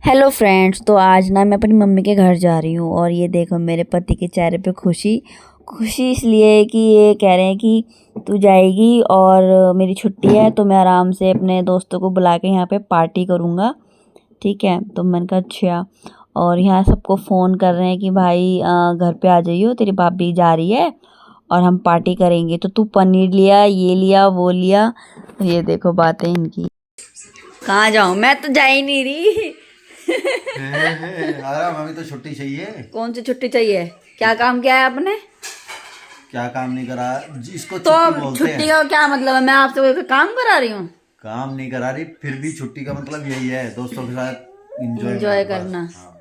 Hello friends, तो आज ना मैं अपनी मम्मी के घर जा रही हूँ और ये देखो मेरे पति के चेहरे पे खुशी खुशी इसलिए है कि ये कह रहे हैं कि तू जाएगी और मेरी छुट्टी है तो मैं आराम से अपने दोस्तों को बुला के यहाँ पे पार्टी करूँगा। ठीक है, तो मैंने कहा अच्छा। और यहाँ सबको फ़ोन कर रहे हैं कि भाई घर पे आ जाइयो, तेरी भाभी जा रही है और हम पार्टी करेंगे, तो तू पनीर लिया, ये लिया, वो लिया। तो ये देखो बातें इनकी। कहाँ जाऊँ, मैं तो जा ही नहीं रही। अरे मम्मी तो छुट्टी चाहिए। कौन सी छुट्टी चाहिए? क्या काम किया है आपने? क्या काम नहीं करा जिसको तो छुट्टी बोलते छुट्टी हैं। का क्या मतलब है? मैं आपसे कोई काम करा रही हूँ? काम नहीं करा रही, फिर भी छुट्टी का मतलब यही है, दोस्तों के साथ एंजॉय करना। हाँ।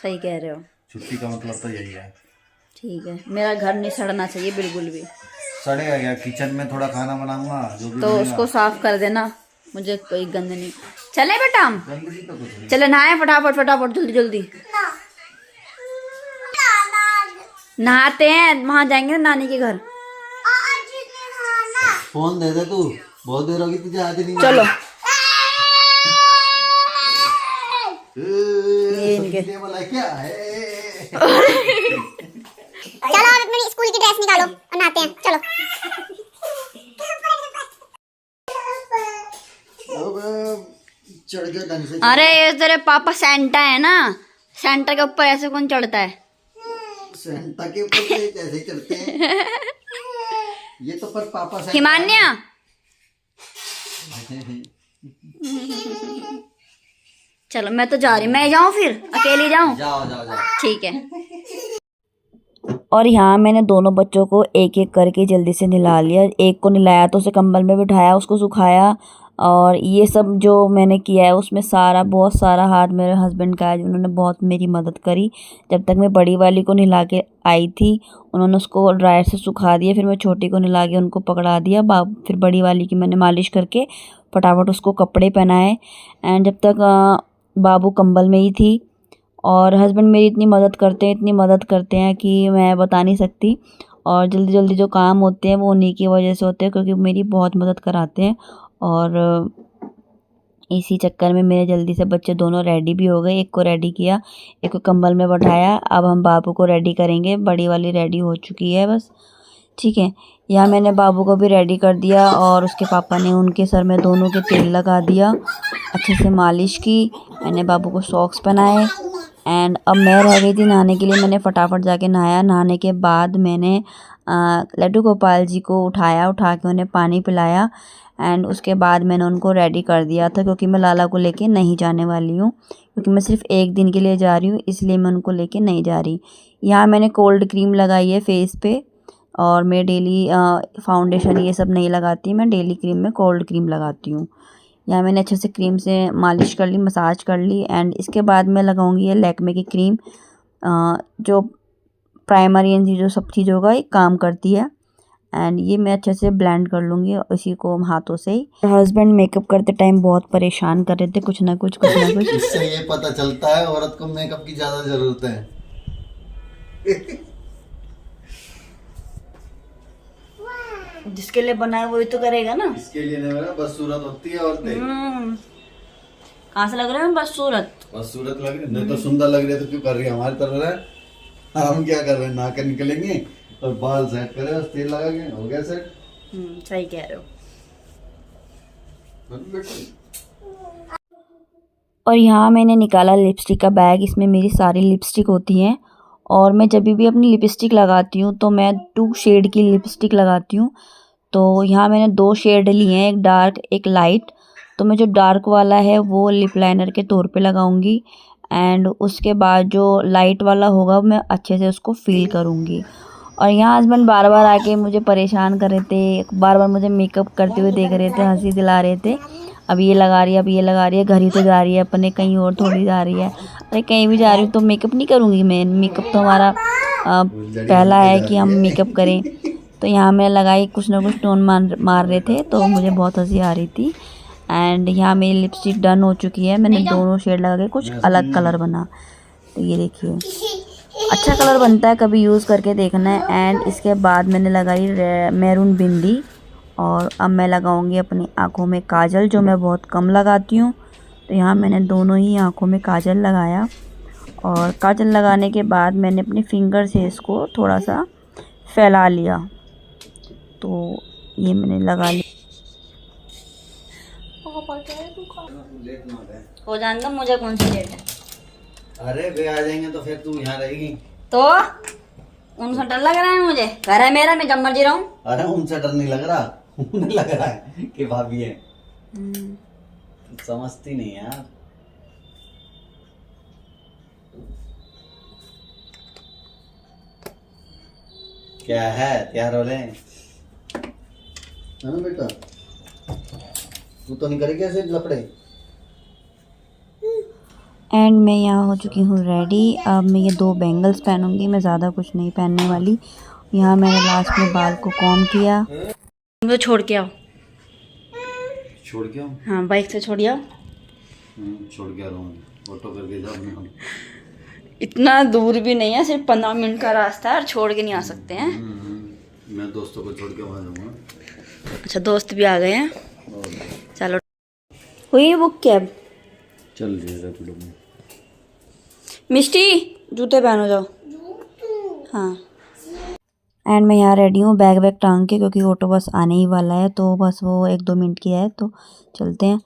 सही कह रहे हो। छुट्टी का मतलब तो यही है। ठीक है, मेरा घर नहीं सड़ना चाहिए बिल्कुल भी। सड़ेगा क्या? किचन में थोड़ा खाना बनाऊंगा जो भी तो बनेगा। उसको साफ कर देना, मुझे कोई गंद नहीं। चले बेटा हम, गंदगी तो कुछ नहीं। चले नहाए फटाफट फटाफट, जल्दी जल्दी नहाते हैं, वहां जाएंगे ना नानी के घर। फोन दे दे तू, बहुत देर होगी तुझे आज नहीं। चलो ये इनके क्या है? चलो अब अपनी स्कूल की ड्रेस निकालो और नहाते हैं। चलो चढ़ के ढंग से। अरे ये तेरे पापा सेंटा है ना, सेंटा के ऊपर ऐसे कौन चढ़ता है? सेंटा के ऊपर से कैसे चलते हैं? ये तो पर पापा से हिमान्या चलो मैं तो जा रही, मैं जाऊं फिर अकेली जाऊं? जाओ जाओ जाओ। ठीक है। और यहाँ मैंने दोनों बच्चों को एक एक करके जल्दी से नहला लिया। एक को नहलाया तो उसे कंबल में बिठाया, उसको सुखाया, और ये सब जो मैंने किया है उसमें बहुत सारा हाथ मेरे हस्बैंड का है, जिन्होंने बहुत मेरी मदद करी। जब तक मैं बड़ी वाली को नहला के आई थी उन्होंने उसको ड्रायर से सुखा दिया, फिर मैं छोटी को नहला के उनको पकड़ा दिया। फिर बड़ी वाली की मैंने मालिश करके फटाफट उसको कपड़े पहनाए। एंड जब तक बाबू कंबल में ही थी, और हस्बैंड मेरी इतनी मदद करते हैं कि मैं बता नहीं सकती। और जल्दी जल्दी जो काम होते हैं वो उन्हीं की वजह से होते हैं, क्योंकि मेरी बहुत मदद कराते हैं। और इसी चक्कर में मेरे जल्दी से बच्चे दोनों रेडी भी हो गए। एक को रेडी किया, एक को कंबल में बैठाया। अब हम बाबू को रेडी करेंगे। बड़ी वाली रेडी हो चुकी है बस। ठीक है, यहाँ मैंने बाबू को भी रेडी कर दिया और उसके पापा ने उनके सर में दोनों के तेल लगा दिया, अच्छे से मालिश की। मैंने बाबू को सॉक्स पहनाए। एंड अब मैं रह गई थी नहाने के लिए, मैंने फटाफट जाके नहाया। नहाने के बाद मैंने लड्डू गोपाल जी को उठा के उन्हें पानी पिलाया। एंड उसके बाद मैंने उनको रेडी कर दिया था, क्योंकि मैं लाला को लेके नहीं जाने वाली हूँ, क्योंकि मैं सिर्फ एक दिन के लिए जा रही हूँ, इसलिए मैं उनको लेके नहीं जा रही। यहाँ मैंने कोल्ड क्रीम लगाई है फेस पे, और मैं डेली फाउंडेशन ये सब नहीं लगाती, मैं डेली क्रीम में कोल्ड क्रीम लगाती हूँ। यहाँ मैंने अच्छे से क्रीम से मालिश कर ली, मसाज कर ली। एंड इसके बाद मैं लगाऊंगी ये लैक्मे की क्रीम, जो प्राइमरी एंड जो सब चीज़ों का काम करती है। एंड ये मैं अच्छे से ब्लेंड कर लूँगी इसी को हाथों से ही। हस्बैंड मेकअप करते टाइम बहुत परेशान कर रहे थे, कुछ ना कुछ इससे ये पता चलता है औरत को मेकअप की ज्यादा जरूरत है। जिसके लिए बना है वही तो करेगा ना। इसके लिए नहीं बना, बस सूरत होती है औरतें। कहाँ से लग रहे हैं? बस सूरत लग रही है, नहीं तो सुंदर लग रही है तो क्यों कर रही है हमारी तरह है। हम क्या कर रहे हैं, नहा कर निकलेंगे और बाल सेट करे, बस तेल लगा के हो गया सेट। सही कह रहे हो। और यहाँ मैंने निकाला लिपस्टिक का बैग, इसमें मेरी सारी लिपस्टिक होती हैं। और मैं जब भी अपनी लिपस्टिक लगाती हूँ तो मैं 2 शेड की लिपस्टिक लगाती हूँ। तो यहाँ मैंने 2 शेड लिए हैं, एक डार्क एक लाइट। तो मैं जो डार्क वाला है वो लिप लाइनर के तौर पे लगाऊंगी। एंड उसके बाद जो लाइट वाला होगा मैं अच्छे से उसको फील करूँगी। और यहाँ हस्बैंड बार बार आके मुझे परेशान कर रहे थे, बार बार मुझे मेकअप करते हुए देख रहे थे, हंसी दिला रहे थे। अब ये लगा रही है, अब ये लगा रही है, घर ही तो जा रही है अपने, कहीं और थोड़ी जा रही है। अरे कहीं भी जा रही हूँ तो मेकअप नहीं करूँगी मैं? मेकअप तो हमारा पहला है कि हम मेकअप करें। तो यहाँ मैंने लगाई, कुछ ना कुछ टोन मार रहे थे, तो मुझे बहुत हंसी आ रही थी। एंड यहाँ मेरी लिपस्टिक डन हो चुकी है, मैंने दोनों शेड लगा के कुछ अलग कलर बना। तो ये देखिए अच्छा कलर बनता है, कभी यूज़ करके देखना है। एंड इसके बाद मैंने लगाई मैरून बिंदी, और अब मैं लगाऊंगी अपनी आँखों में काजल, जो मैं बहुत कम लगाती हूँ। तो यहाँ मैंने दोनों ही आँखों में काजल लगाया और काजल लगाने के बाद मैंने अपने फिंगर से इसको थोड़ा सा फैला लिया। तो ये मैंने लगा लिया। हो जाने दो, मुझे कौन सी लेट है। अरे वे आ जाएंगे तो फिर तू यहाँ रहेगी। तो उनसे डर लग रहा है मुझे, घर है मेरा, मैं जब मर्जी रहूं। अरे उनसे डर नहीं लग रहा, उन्हें लग रहा है कि भाभी है। समझती नहीं यार। क्या है, तैयार हो रहे ना बेटा? तू तो नहीं करेगी ऐसे लफड़े। एंड मैं यहाँ हो चुकी हूँ रेडी। अब मैं ये 2 बैंगल्स पहनूंगी, मैं ज़्यादा कुछ नहीं पहनने वाली। यहाँ मैंने लास्ट में बाल को कॉम्ब किया। मुझे छोड़ के आओ। छोड़ के आओ? हाँ, बाइक से छोड़ आओ। छोड़ के आ रहा हूँ, ऑटो करके जाओ। इतना दूर भी नहीं है, सिर्फ 15 मिनट का रास्ता है और छोड़ के नहीं आ सकते हैं। मैं दोस्तों को छोड़ के वहाँ जाऊँगा। अच्छा, दोस्त भी आ गए हैं। चलो, हुई बुक कैब? चल रही है। मिष्टी, जूते पहनो जाओ। हाँ। एंड मैं यहाँ रेडी हूँ बैग टांग के, क्योंकि ऑटो बस आने ही वाला है। तो बस वो 1-2 मिनट की है, तो चलते हैं।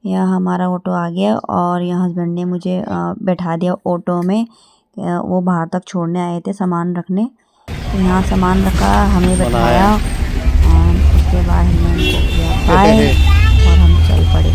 यहाँ हमारा ऑटो आ गया और यहाँ हस्बैंड ने मुझे बैठा दिया ऑटो में। वो बाहर तक छोड़ने आए थे सामान रखने। तो यहाँ सामान रखा, हमें बैठाया और उसके बाद हमने उनको किया बाय और हम चल पड़े।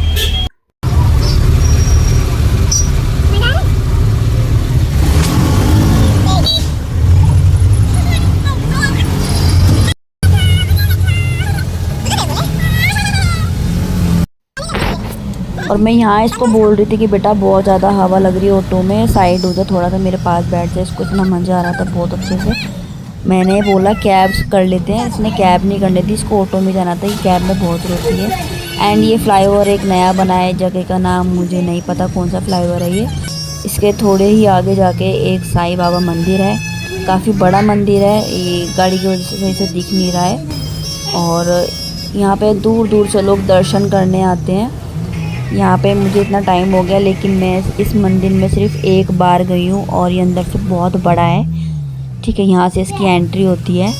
और मैं यहाँ इसको बोल रही थी कि बेटा बहुत ज़्यादा हवा लग रही है ऑटो में, साइड हो जा, थोड़ा सा मेरे पास बैठ जाए। इसको इतना मज़ा आ रहा था बहुत अच्छे से। मैंने बोला कैब कर लेते हैं, इसने कैब नहीं करनी थी, इसको ऑटो में जाना था। ये कैब में बहुत रोती है। एंड ये फ्लाईओवर एक नया बना है, जगह का नाम मुझे नहीं पता कौन सा फ्लाईओवर है ये। इसके थोड़े ही आगे जाके एक साईं बाबा मंदिर है, काफ़ी बड़ा मंदिर है। ये गाड़ी की वजह से सही से दिख नहीं रहा है। और यहाँ पे दूर दूर से लोग दर्शन करने आते हैं। यहाँ पे मुझे इतना टाइम हो गया, लेकिन मैं इस मंदिर में सिर्फ एक बार गई हूँ और ये अंदर से बहुत बड़ा है। ठीक है, यहाँ से इसकी एंट्री होती है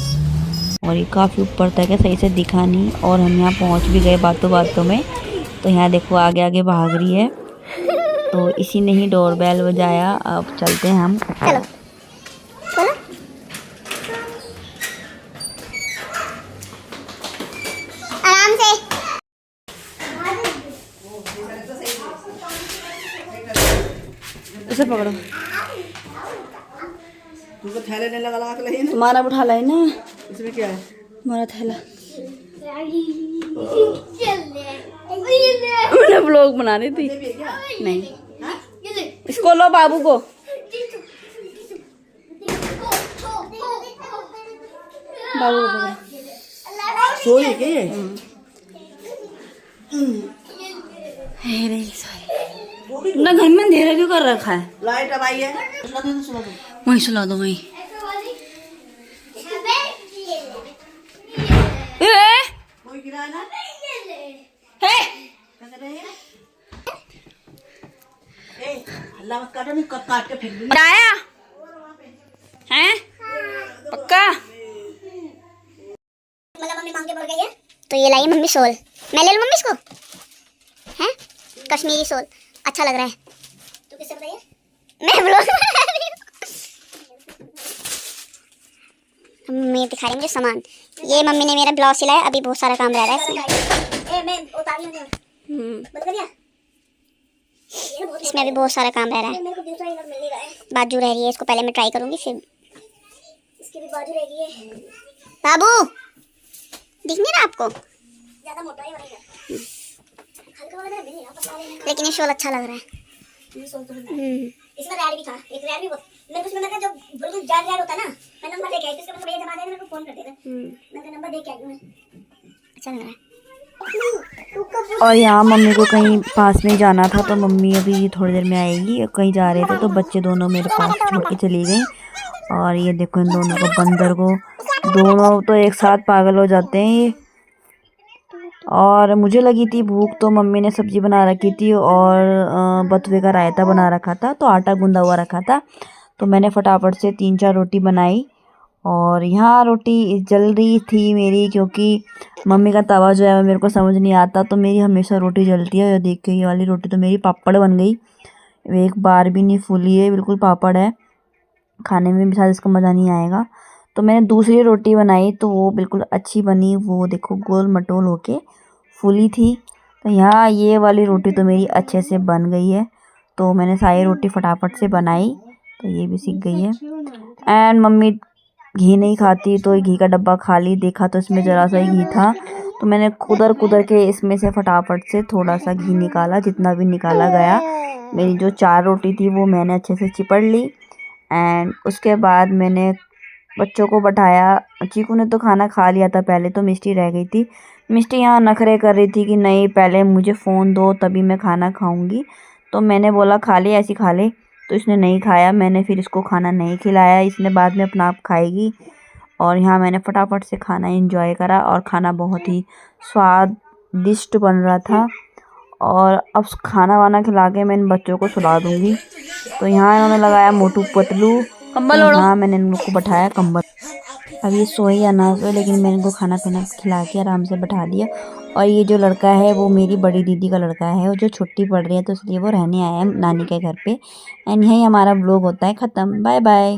और ये काफ़ी ऊपर तक है, सही से दिखा नहीं। और हम यहाँ पहुँच भी गए बातों बातों में। तो यहाँ देखो आगे आगे भाग रही है। तो इसी ने ही डोरबेल बजाया। अब चलते हैं हम। चलो चलो आराम से। इसे पकड़ो। तुमको थैले नहीं लगा के लगी ना? तुम्हारा उठा लाई ना, इसमें क्या है? हमारा थैला। मैंने ब्लॉग बना रही थी। नहीं, इसको लो, बाबू को। बाबू को पकड़ो। सोई क्या ये? ना घर में अंधेरा क्यों कर रखा है? लाइट अब आई है, सुला दो, सुला दो। वहीं सुला दो, वहीं। कोई गिरा है ना? हे! क्या कर रहे हैं? अल्लाह मत काटो, नहीं काट के फेंक दूंगी। आया हैं? पक्का? मतलब मम्मी मांग के पड़ गई है, तो ये लाई मम्मी सोल। मैं ले लूं मम्मी इसको? हैं? कश्मीरी सोल अच्छा लग रहा है। तू किससे बताइए? मैं ब्लॉग बना रही हूं। मम्मी दिखा रही मुझे सामान। ये मम्मी ने मेरा ब्लाउज सिलाया, अभी बहुत सारा काम रह रहा है इसमें। मैं उतार लूंगा। बंद कर दिया? इसमें अभी बहुत सारा काम रह रहा है। बाजू रह रही है, इसको पहले मैं ट्राई करूंगी, फिर इसकी भी बाजू रह रही है। बाबू दिख नहीं रहा आपको? ज्यादा मोटा ही बनेगा, हल्का वाला नहीं है, पतला वाला। लेकिन ये शॉल अच्छा लग रहा है। ये शॉल तो इसमें रेड भी था, एक रेड भी बहुत। मैं उसमें मैंने जो बिल्कुल जाल रेड होता है ना, मैं नंबर लेके आई थी, इसके बाद ये जमा देना, मेरे को फोन कर देना। मैं नंबर दे के आई हूं। अच्छा लग रहा है। और यहाँ मम्मी को कहीं पास में जाना था, तो मम्मी अभी थोड़ी देर में आएगी। कहीं जा रहे थे तो बच्चे दोनों मेरे पास छोड़ के चली गई। और ये देखो इन दोनों को, बंदर को, दोनों तो एक साथ पागल हो जाते हैं ये। और मुझे लगी थी भूख, तो मम्मी ने सब्ज़ी बना रखी थी और बथुए का रायता बना रखा था, तो आटा गूंदा हुआ रखा था। तो मैंने फटाफट से 3-4 रोटी बनाई। और यहाँ रोटी जल रही थी मेरी, क्योंकि मम्मी का तवा जो है वो मेरे को समझ नहीं आता, तो मेरी हमेशा रोटी जलती है। और देखिए ये वाली रोटी तो मेरी पापड़ बन गई, एक बार भी नहीं फूली है, बिल्कुल पापड़ है। खाने में भी शायद इसका मज़ा नहीं आएगा। तो मैंने दूसरी रोटी बनाई तो वो बिल्कुल अच्छी बनी, वो देखो गोल मटोल होके फूली थी। तो यहाँ ये वाली रोटी तो मेरी अच्छे से बन गई है। तो मैंने सारी रोटी फटाफट से बनाई, तो ये भी सीख गई है। एंड मम्मी घी नहीं खाती, तो घी का डब्बा खाली देखा तो इसमें ज़रा सा ही घी था, तो मैंने कुदर कुदर के इसमें से फटाफट से थोड़ा सा घी निकाला, जितना भी निकाला गया। मेरी जो 4 रोटी थी वो मैंने अच्छे से चिपड़ ली। एंड उसके बाद मैंने बच्चों को बैठाया। चीकू ने तो खाना खा लिया था पहले, तो मिष्टी रह गई थी। मिष्टी यहाँ नखरे कर रही थी कि नहीं पहले मुझे फ़ोन दो तभी मैं खाना खाऊंगी। तो मैंने बोला खा ले, ऐसी खा ले, तो इसने नहीं खाया। मैंने फिर इसको खाना नहीं खिलाया, इसने बाद में अपना आप खाएगी। और यहाँ मैंने फटाफट से खाना एंजॉय करा, और खाना बहुत ही स्वादिष्ट बन रहा था। और अब खाना वाना खिला के मैं इन बच्चों को सुला दूंगी। तो यहाँ इन्होंने लगाया मोटू पतलू, कंबल ओढ़ो। हाँ मैंने इन लोग को बैठाया कंबल। अब ये सोए या ना सोए, लेकिन मैंने इनको खाना पीना खिला के आराम से बैठा दिया। और ये जो लड़का है वो मेरी बड़ी दीदी का लड़का है, वो जो छुट्टी पड़ रही है तो इसलिए वो रहने आया है नानी के घर पे। एंड यही हमारा व्लॉग होता है ख़त्म। Bye bye.